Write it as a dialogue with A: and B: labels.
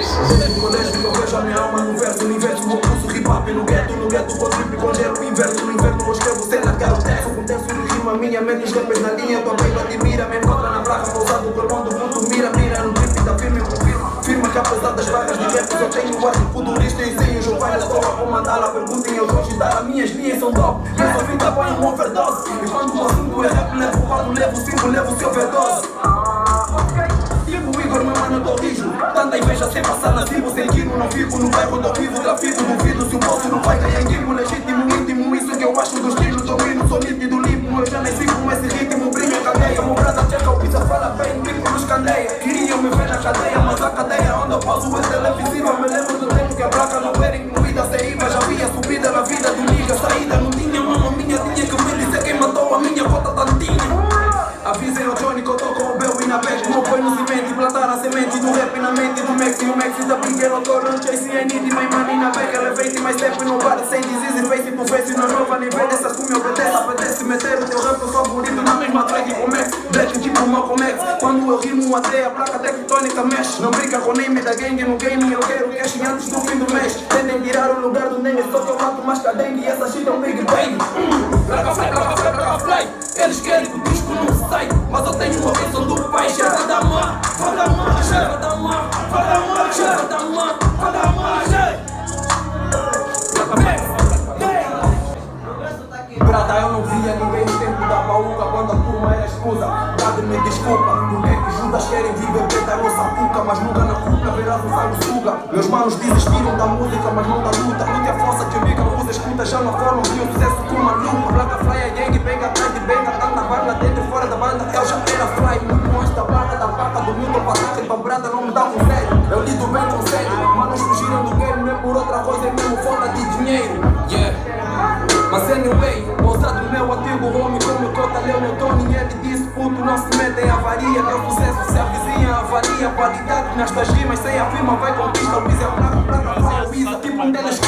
A: Desde o colégio que eu vejo a minha alma no verso. Universo, o curso hip-hop no gueto com trip, congelo o inverno. No inverno eu escrevo cenas, quero texto. Com terço de rima minha, menos rappers na linha. Tua baby admira, me encontra na praça. Pousado o corpão do fundo, mira no trip da firme. Firma que apesar das barras de rap eu tenho ar de futurista. Ensino, eu vai na toa com mandala. Perguntem aos outros, dar as minhas linhas são top. Eu sou vida para um overdose. E quando o assunto é rap, levo o quadro, levo o símbolo, levo o seu overdose. Tipo Igor, meu mano, eu tô rijo. Tanta inveja sem passar na vivo. Sem quilo, não fico no bairro onde eu vivo. Trafico, duvido se o bolso não vai ganhar guimo. Legítimo, íntimo, isso que eu acho do estilo. Domino, sou nítido, limpo. Eu já nem fico com esse ritmo. Brilho em cadeia, meu brada checa, o pizza fala bem. Bico nos candeia, queriam me ver na cadeia. Mas a cadeia onde eu pauso é televisiva. Me lembro do tempo que a placa não era incluída. Sem IVA, já havia subida na vida do liga. Saída não tinha, mama minha tinha que me dizer quem matou a minha cota tantinha. Avisem ao Johnny que eu tô com o Bel e na back. Como põe no cimento e plantar a semente do rap na mente do Max. E o Max da brinquedo, eu tô no chase e need. My money na back, elevate mais tempo e não para. Sem disease, face to face, não nova nem velha. Essas que me obedece, apetece meter o teu rap favorito na mesma track com Max. Black tipo Malcolm X. Quando eu rimo até a placa tectônica mexe. Não brinca com name da gangue no game. Eu quero cash antes do fim do mês. Tentem tirar o lugar do name, só que eu mato mais cadengue. E essa shit é um big bang. Placa fly, placa fly, placa fly. Eles querem que o disco não sai, mas eu tenho uma visão do pai. Cheira da má, cheira da má, cheira da má, cheira da má, Brada, eu não via ninguém no tempo da baúca. Quando a turma era escusa, dá-me desculpa. Porque que juntas querem viver preta nossa cuca, mas nunca na cuca verás o sangue suga. Meus manos desistiram da música, mas não da luta. Luta é força que amiga usa, escuta já na forma que o sucesso com uma lupa. Placa fly, a gang bem atrás de bem, tanto na banda, dentro e fora da banda. Eu já era fly, muito longe da placa, da vaca, do Milton Patrick. Pra brada não me dá um sério, eu lido bem com sério. Manos fugiram do game, nem por outra coisa, é mesmo falta de dinheiro. Mas anyway, ousado do meu antigo homem, como eu cota leu meu Tony. Ele disse, puto, não se mete em avaria. Teu sucesso se avizinha, avalia. Qualidade nestas rimas, sem a firma vai conquista. O Wiz é placa, placa, fly, o Wiz, tipo um deles.